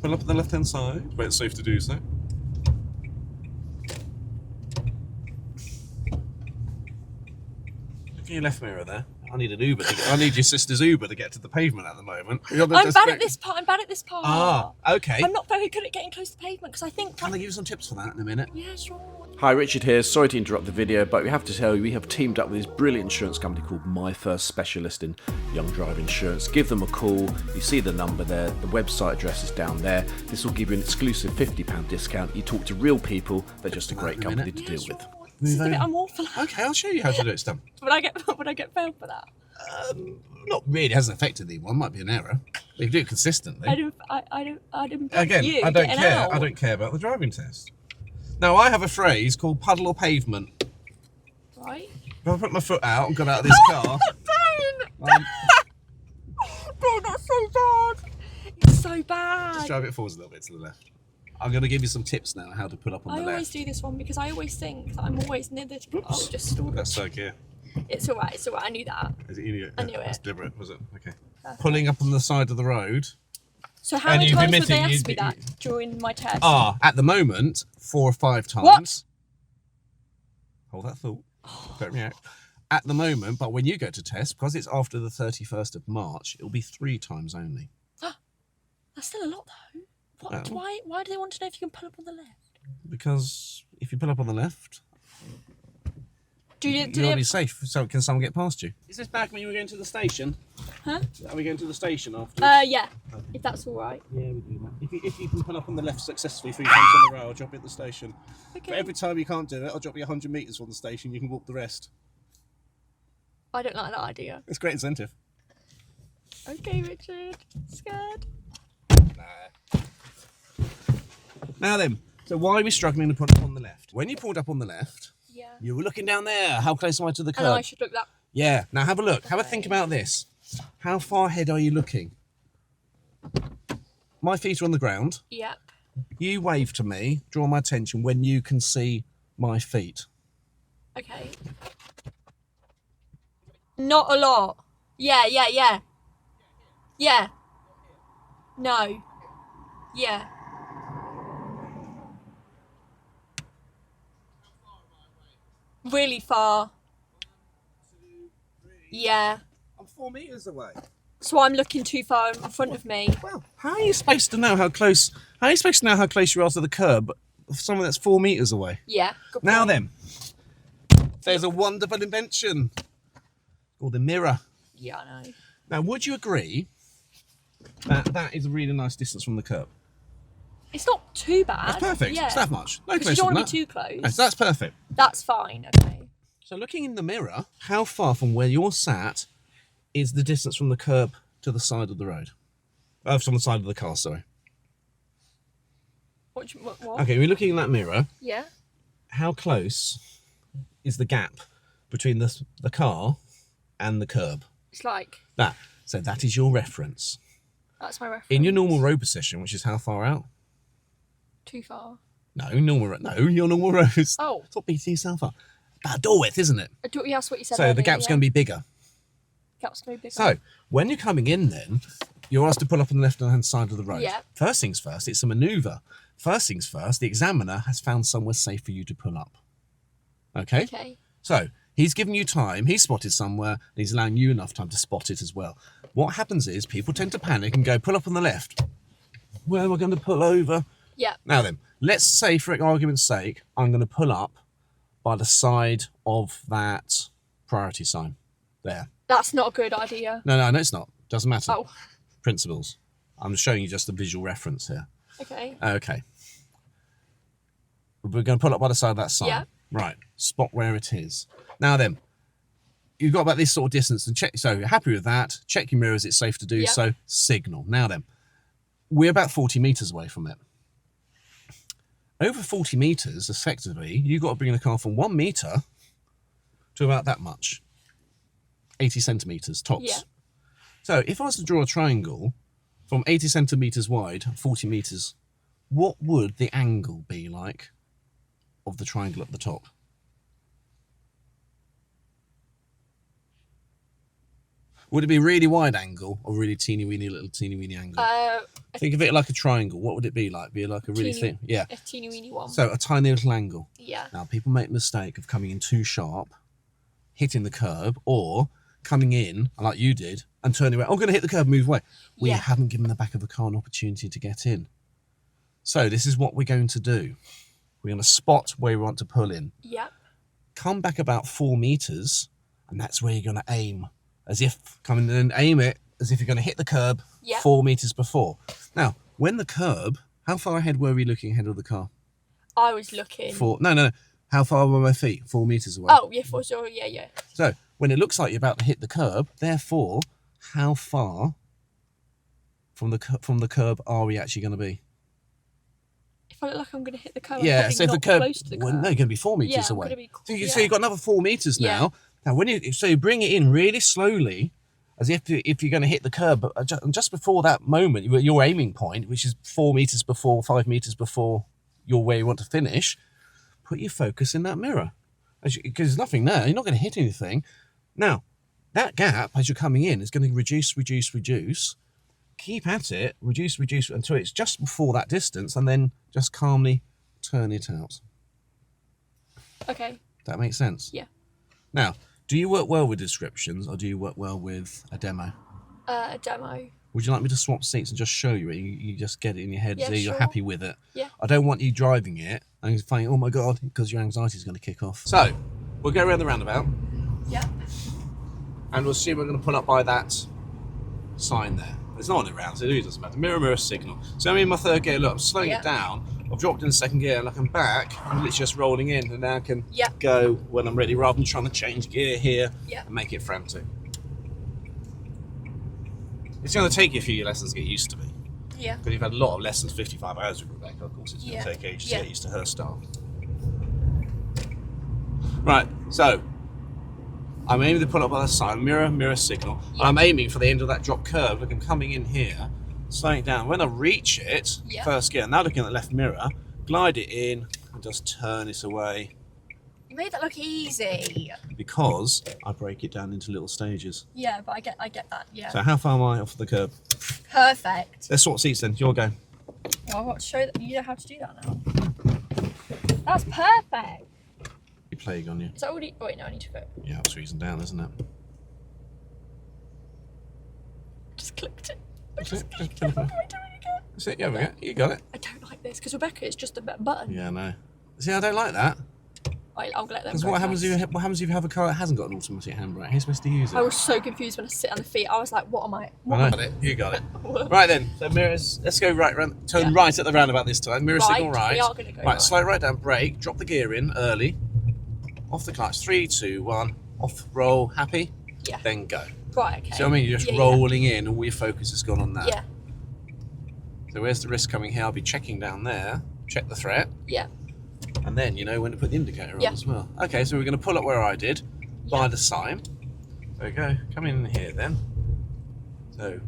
Pull up on the left-hand side, where it's safe to do so. Look at your left mirror there. I need an Uber. I need your sister's Uber to get to the pavement at the moment. I'm bad at this part. Ah, okay. I'm not very good at getting close to the pavement because I think... Can I give you some tips for that in a minute? Yeah, sure. Hi, Richard here. Sorry to interrupt the video, but we have to tell you we have teamed up with this brilliant insurance company called MyFirst, specialist in young driver insurance. Give them a call. You see the number there. The website address is down there. This will give you an exclusive £50 discount. You talk to real people. They're just a great company to deal with. This is a bit unlawful. Okay, I'll show you how to do it, Stan. Would I get failed for that? Not really. It hasn't affected anyone. Might be an error. But you do it consistently. I didn't. Again, you I don't getting care. out. I don't care about the driving test. Now, I have a phrase called puddle or pavement. Right. If I put my foot out and got out of this car... Pain! Oh, that's so bad. It's so bad. Just drive it forwards a little bit to the left. I'm going to give you some tips now how to put up on the left. I always do this one because I always think that I'm always near the... Oh, just stop. That's so clear. It's all right. It's all right. I knew that. Is it, you knew it? I knew it. That's deliberate, was it? Okay. Perfect. Pulling up on the side of the road. So how And many you've times would admitted they ask you'd me be- that during my test? At the moment, 4 or 5 times. What? Hold that thought. Don't react. At the moment, but when you go to test, because it's after the 31st of March, it'll be 3 times only. That's still a lot though. What? Well. Why do they want to know if you can pull up on the left? Because if you pull up on the left, Do you'll be safe. So can someone get past you? Is this back when you were going to the station? Huh? Are we going to the station after? Yeah. If that's all right. Yeah, we do that. If you can pull up on the left successfully 3 times in a row, I'll drop you at the station. Okay. But every time you can't do it, I'll drop you 100 metres from the station. You can walk the rest. I don't like that idea. It's a great incentive. Okay, Richard. Scared. Now then, so why are we struggling to put up on the left? When you pulled up on the left, Yeah. you were looking down there. How close am I to the curb? And I should look that. Yeah. Now have a look. Have a think about this. How far ahead are you looking? My feet are on the ground. Yep. You wave to me, draw my attention when you can see my feet. Okay. Not a lot. Yeah. Yeah. No. Yeah. Really far. Yeah. I'm 4 metres away. So I'm looking too far in front of me. Well, how are you supposed to know how close? How are you supposed to know how close you are to the curb? Someone that's 4 metres away. Yeah. Good Now point. then, there's a wonderful invention called the mirror. Yeah, I know. Now, would you agree that that is a really nice distance from the curb? It's not too bad. That's perfect. Yeah. It's that much. No Because closer you don't than want that. to be too close. No, so that's perfect. That's fine. Okay. So looking in the mirror, how far from where you're sat is the distance from the curb to the side of the road? From the side of the car, sorry. What? Okay, we're looking in that mirror. Yeah. How close is the gap between the car and the curb? It's like, So that is your reference. that's my reference. In your normal road position, which is how far out? Too far. No, your normal roads. Oh. Stop beating yourself up. About door width, isn't it? Yeah, that's what you said So earlier, the gap's yeah. going to be bigger. Gap's going to be bigger. So when you're coming in then, you're asked to pull up on the left-hand side of the road. Yeah. First things first, it's a manoeuvre. First things first, the examiner has found somewhere safe for you to pull up. Okay? Okay. So he's given you time, he's spotted somewhere, and he's allowing you enough time to spot it as well. What happens is people tend to panic and go, pull up on the left. Where am I going to pull over? Yeah. Now then, let's say for argument's sake, I'm going to pull up by the side of that priority sign. There. That's not a good idea. No, it's not. Doesn't matter. Oh. Principles. I'm showing you just a visual reference here. Okay. Okay. We're going to pull up by the side of that sign. Yeah. Right. Spot where it is. Now then, you've got about this sort of distance and check. So you're happy with that. Check your mirrors. It's safe to do Yeah. so. Signal. Now then, we're about 40 metres away from it. Over 40 metres, effectively, you've got to bring the car from 1 metre to about that much. 80 centimetres tops. Yeah. So if I was to draw a triangle from 80 centimetres wide, 40 metres, what would the angle be like of the triangle at the top? Would it be really wide angle or really teeny weeny angle? Think of it like a triangle. What would it be like? Be like a really thin, yeah. A teeny weeny one. So a tiny little angle. Yeah. Now people make the mistake of coming in too sharp, hitting the curb, or coming in like you did and turning around. I'm going to hit the curb, move away. We haven't given the back of the car an opportunity to get in. So this is what we're going to do. We're going to spot where we want to pull in. Yep. Come back about 4 meters, and that's where you're going to aim. As if, come in and aim it as if you're going to hit the curb 4 meters before. Now, when the curb, how far ahead were we looking ahead of the car? I was looking. No. How far were my feet? 4 meters away. Oh, yeah, for sure. Yeah. So, when it looks like you're about to hit the curb, therefore, how far from the curb are we actually going to be? If I look like I'm going to hit the curb, yeah, I'm so if not the curb, close to the curb. well, no, you're going to be 4 meters I'm away. gonna be, So you've got another 4 meters now. Now, when you bring it in really slowly, as if you're going to hit the curb, but just before that moment, your aiming point, which is 4 meters before, 5 meters before you're where you want to finish, put your focus in that mirror. Because there's nothing there. You're not going to hit anything. Now, that gap, as you're coming in, is going to reduce. Keep at it, reduce until it's just before that distance, and then just calmly turn it out. Okay. That makes sense? Yeah. Now, do you work well with descriptions, or do you work well with a demo? A demo. Would you like me to swap seats and just show you it? You just get it in your head, so you're happy with it. Yeah. I don't want you driving it and thinking, oh my God, because your anxiety is going to kick off. So, we'll go around the roundabout. Yeah. And we'll see we're going to pull up by that sign there. There's no one around, so it really doesn't matter. Mirror signal. So I'm in my third gear. Look, I'm slowing it down. I've dropped in second gear, and I come back. I'm literally just rolling in, and now I can go when I'm ready, rather than trying to change gear here and make it frantic. It's going to take you a few lessons to get used to me. Yeah. Because you've had a lot of lessons, 55 hours with Rebecca. Of course, it's going to take ages to get used to her style. Right, so I'm aiming to pull up on the side, mirror signal. And I'm aiming for the end of that drop curve. Look, I'm coming in here, slowing it down. When I reach it, first gear, now looking at the left mirror, glide it in and just turn it away. You made that look easy. Because I break it down into little stages. Yeah, but I get that, yeah. So how far am I off the curb? Perfect. Let's swap seats then, your go. Well, I've got to show that you know how to do that now. That's perfect. You're plague on you. Is that already... Oh, wait, no, I need to go. Yeah, it's reason down, isn't it? Just clicked it. That's it. How do I do it again? That's it, yeah, we go. You got it. I don't like this, because Rebecca is just a button. Yeah, I know. See, I don't like that. Right, I'll let them Because go what happens first. if you have a car that hasn't got an automatic handbrake? How are you supposed to use it? I was so confused when I sit on the feet. I was like, what am I? I know. You got it. Right then, so mirrors, let's go right round, turn right at the roundabout this time. Mirror signal right. We are going to go right. Slow right down, brake, drop the gear in early. Off the clutch, 3, 2, 1, off, roll, happy? Yeah. Then go. Right, okay. So I mean, you're just rolling in, all your focus has gone on that. Yeah. So where's the risk coming here? I'll be checking down there, check the threat. Yeah. And then you know when to put the indicator on as well. Okay, so we're going to pull up where I did, by the sign. There we go, come in here then. So,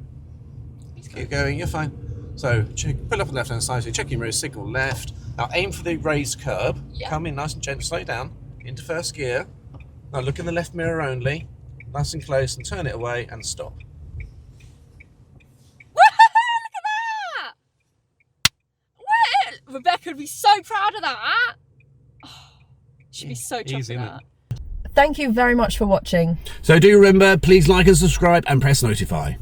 keep going, you're fine. So, pull up on the left hand side, so check your mirror, signal left. Now aim for the raised curb, come in nice and gentle, slow down, into first gear. Now look in the left mirror only, nice and close, and turn it away and stop. Rebecca would be so proud of that. Oh, she'd be so chuffed with that. Thank you very much for watching. So do remember, please like and subscribe and press notify.